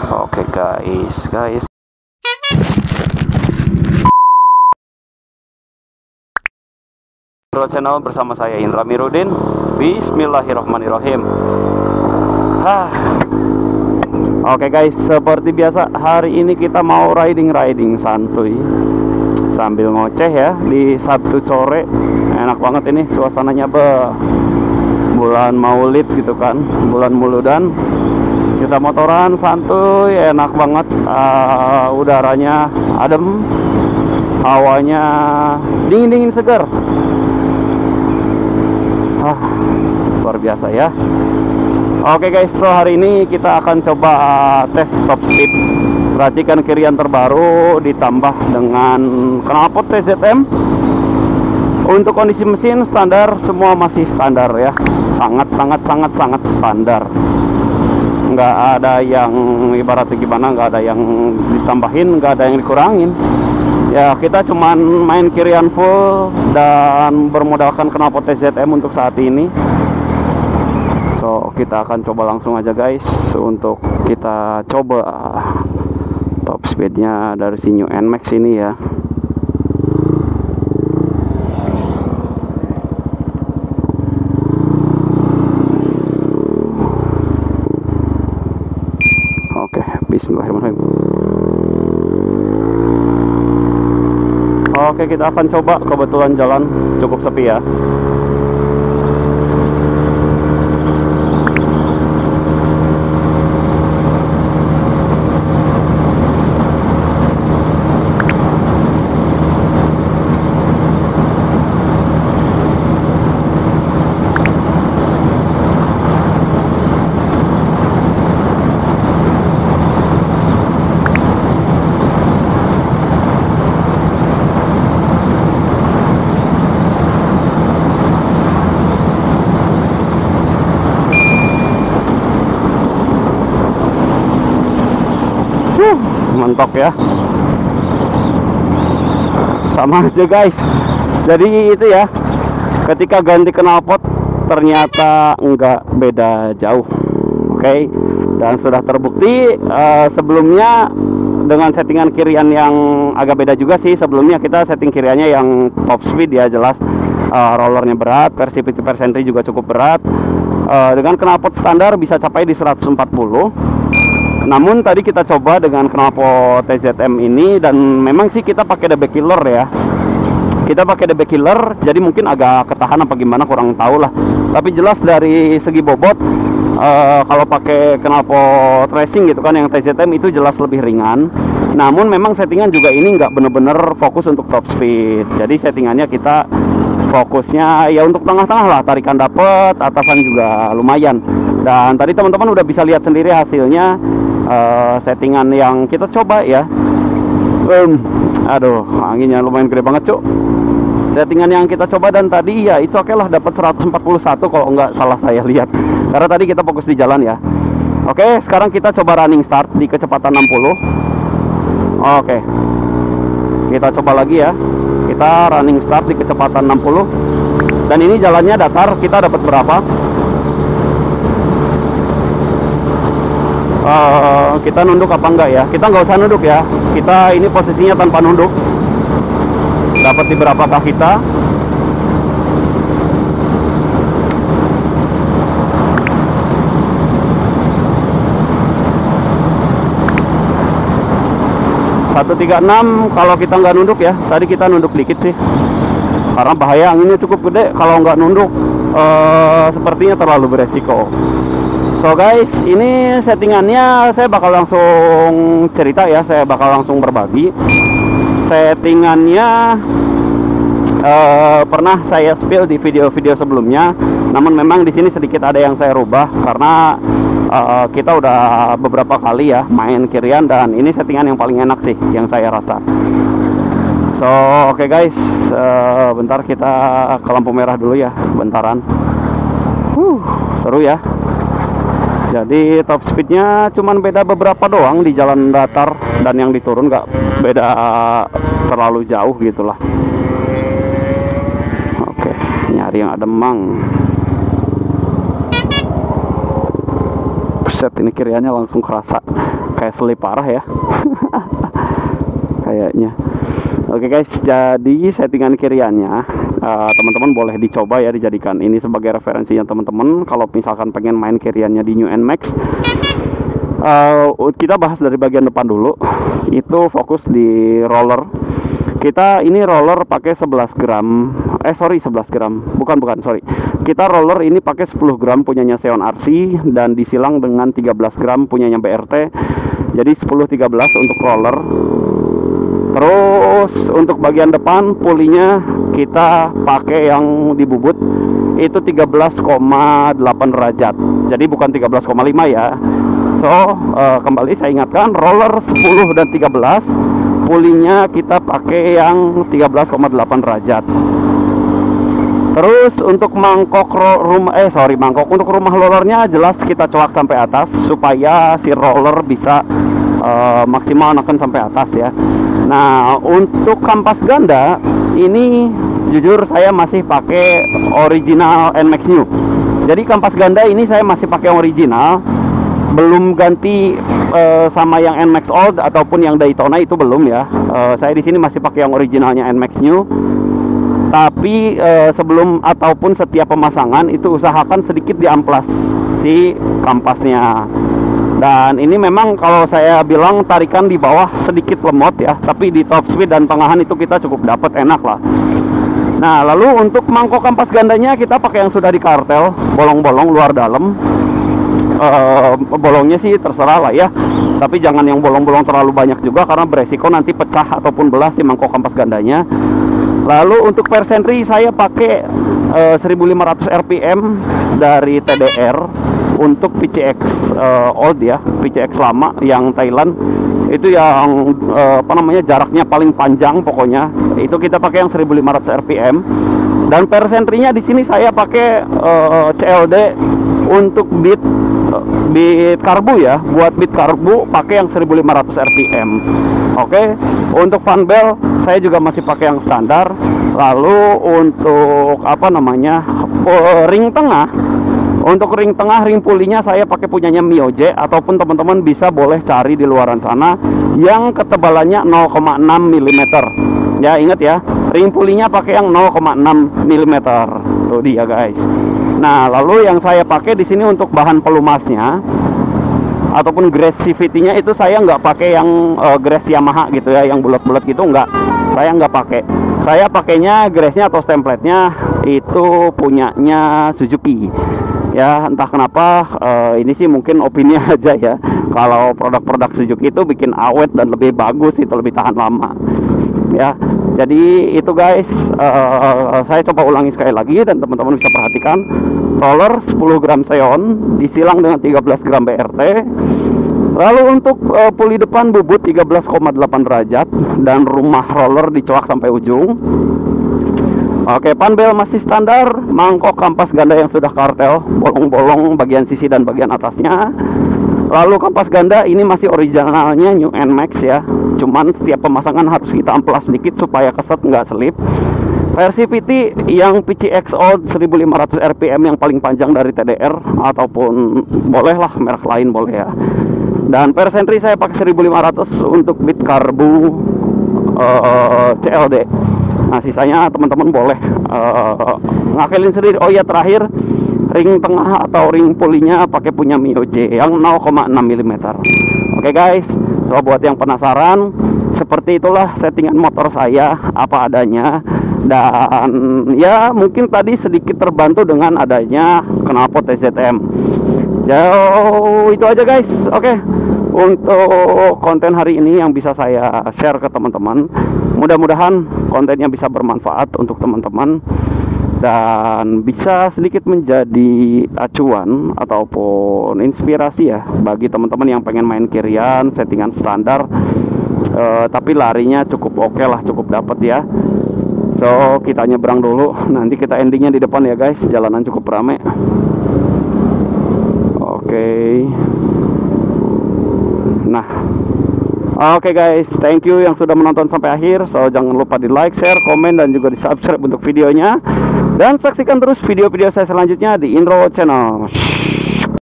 Oke guys. Channel bersama saya Indra Mirudin. Bismillahirrahmanirrahim. Oke guys, seperti biasa hari ini kita mau riding santuy sambil ngoceh ya di Sabtu sore. Enak banget ini suasananya, bulan Maulid gitu kan, bulan Muludan. Kita motoran santuy, enak banget, udaranya adem, hawanya dingin segar. Luar biasa ya. Oke guys, so hari ini kita akan coba tes top speed racikan Kirian terbaru ditambah dengan knalpot TZM. Untuk kondisi mesin standar, semua masih standar ya, sangat standar. Nggak ada yang ibaratnya gimana, nggak ada yang ditambahin, nggak ada yang dikurangin ya. Kita cuman main Kirian full dan bermodalkan knalpot TZM untuk saat ini. So kita akan coba langsung aja guys, untuk kita coba top speednya dari si New NMAX ini ya. Oke, bismillahirrahmanirrahim. Oke, kita akan coba, kebetulan jalan cukup sepi ya. Mentok ya, sama aja guys. Jadi itu ya, ketika ganti knalpot ternyata enggak beda jauh. Oke, dan sudah terbukti sebelumnya dengan settingan Kirian yang agak beda juga sih. Sebelumnya kita setting Kiriannya yang top speed ya, jelas rollernya berat, versi 50% juga cukup berat. Dengan knalpot standar bisa capai di 140. Namun tadi kita coba dengan knalpot TZM ini, dan memang sih kita pakai DB killer ya. Kita pakai DB killer, jadi mungkin agak ketahan apa gimana, kurang tahu lah. Tapi jelas dari segi bobot, kalau pakai knalpot racing gitu kan, yang TZM itu jelas lebih ringan. Namun memang settingan juga ini nggak bener-bener fokus untuk top speed. Jadi settingannya kita fokusnya ya untuk tengah-tengah lah, tarikan dapet, atasan juga lumayan. Dan tadi teman-teman udah bisa lihat sendiri hasilnya. Settingan yang kita coba ya, aduh anginnya lumayan gede banget cuk. Settingan yang kita coba dan tadi ya it's okay lah, dapat 141 kalau nggak salah saya lihat, karena tadi kita fokus di jalan ya. Oke, sekarang kita coba running start di kecepatan 60. Oke, kita coba lagi ya, kita running start di kecepatan 60, dan ini jalannya datar. Kita dapat berapa? Kita nunduk apa enggak ya? Kita nggak usah nunduk ya, kita ini posisinya tanpa nunduk. Dapat di berapakah kita? ...136 kalau kita nggak nunduk ya. Tadi kita nunduk dikit sih, karena bahaya, anginnya cukup gede. Kalau nggak nunduk sepertinya terlalu beresiko. So guys, ini settingannya saya bakal langsung cerita ya, saya bakal langsung berbagi. Settingannya pernah saya spill di video-video sebelumnya, namun memang di sini sedikit ada yang saya rubah karena kita udah beberapa kali ya main Kirian, dan ini settingan yang paling enak sih yang saya rasa. So oke guys, bentar kita ke lampu merah dulu ya, bentaran. Seru ya. Jadi top speednya cuman beda beberapa doang di jalan datar, dan yang diturun nggak beda terlalu jauh gitulah. Oke, nyari yang adem mang. Buset, ini kiriannya langsung kerasa kayak selip parah ya. Kayaknya. Oke guys, jadi settingan kiriannya teman-teman boleh dicoba ya, dijadikan ini sebagai referensinya teman-teman kalau misalkan pengen main kiriannya di New NMAX. Kita bahas dari bagian depan dulu. Itu fokus di roller. Kita ini roller pakai 11 gram. 11 gram. Bukan, sorry. Kita roller ini pakai 10 gram punyanya Seon RC dan disilang dengan 13 gram punyanya BRT. Jadi 10-13 untuk roller. Terus untuk bagian depan pulinya kita pakai yang dibubut itu 13,8 derajat. Jadi bukan 13,5 ya. So, kembali saya ingatkan, roller 10 dan 13, pulinya kita pakai yang 13,8 derajat. Terus untuk mangkok untuk rumah rollernya jelas kita coak sampai atas supaya si roller bisa maksimal neken sampai atas ya. Nah, untuk kampas ganda ini jujur saya masih pakai original NMAX New. Jadi kampas ganda ini saya masih pakai yang original, belum ganti sama yang NMAX Old ataupun yang Daytona, itu belum ya. Saya di sini masih pakai yang originalnya NMAX New. Tapi sebelum ataupun setiap pemasangan itu usahakan sedikit diamplas si kampasnya. Dan ini memang kalau saya bilang tarikan di bawah sedikit lemot ya, tapi di top speed dan tengahan itu kita cukup dapat enak lah. Nah, lalu untuk mangkok kampas gandanya kita pakai yang sudah dikartel, bolong-bolong luar dalam. Bolongnya sih terserah lah ya, tapi jangan yang bolong-bolong terlalu banyak juga karena beresiko nanti pecah ataupun belah si mangkok kampas gandanya. Lalu untuk persentri saya pakai 1500 rpm dari TDR. Untuk PCX old ya, PCX lama yang Thailand itu yang jaraknya paling panjang pokoknya, itu kita pakai yang 1500 rpm. Dan persentrinya di sini saya pakai CLD untuk beat karbu ya, buat beat karbu pakai yang 1500 rpm. Oke. Untuk fan bell saya juga masih pakai yang standar. Lalu untuk ring tengah, untuk ring tengah, ring pulinya saya pakai punyanya Mioje, ataupun teman-teman bisa boleh cari di luaran sana yang ketebalannya 0,6 mm. Ya, ingat ya, ring pulinya pakai yang 0,6 mm. Tuh dia guys. Nah, lalu yang saya pakai di sini untuk bahan pelumasnya ataupun agresivity-nya itu saya nggak pakai yang grass Yamaha gitu ya, yang bulat-bulat gitu nggak. Saya nggak pakai. Saya pakainya grass-nya atau template-nya itu punyanya Suzuki. Ya, entah kenapa ini sih mungkin opini aja ya. Kalau produk-produk Suzuki itu bikin awet dan lebih bagus, itu lebih tahan lama. Ya, jadi itu guys, saya coba ulangi sekali lagi dan teman-teman bisa perhatikan. Roller 10 gram Seon disilang dengan 13 gram BRT. Lalu untuk puli depan bubut 13,8 derajat dan rumah roller dicoak sampai ujung. Oke, panbel masih standar, mangkok kampas ganda yang sudah kartel, bolong-bolong bagian sisi dan bagian atasnya. Lalu kampas ganda ini masih originalnya New NMAX ya, cuman setiap pemasangan harus kita amplas sedikit supaya keset nggak selip. Versi PT yang PCX Old 1500 rpm yang paling panjang dari TDR, ataupun bolehlah merek lain boleh ya. Dan persentri saya pakai 1500 untuk bit karbu CLD. Nah, sisanya teman-teman boleh ngakelin sendiri. Oh ya, terakhir ring tengah atau ring pulinya pakai punya Mioje yang 0,6 mm. Oke guys, so buat yang penasaran, seperti itulah settingan motor saya apa adanya. Dan ya mungkin tadi sedikit terbantu dengan adanya knalpot TZM. Jauh itu aja guys. Oke, untuk konten hari ini yang bisa saya share ke teman-teman, mudah-mudahan kontennya bisa bermanfaat untuk teman-teman dan bisa sedikit menjadi acuan ataupun inspirasi ya bagi teman-teman yang pengen main kirian settingan standar, tapi larinya cukup oke lah, cukup dapat ya. So kita nyebrang dulu, nanti kita endingnya di depan ya guys, jalanan cukup rame. Oke. Nah, oke guys, thank you yang sudah menonton sampai akhir. So jangan lupa di like, share, komen, dan juga di subscribe untuk videonya. Dan saksikan terus video-video saya selanjutnya di Indro Channel.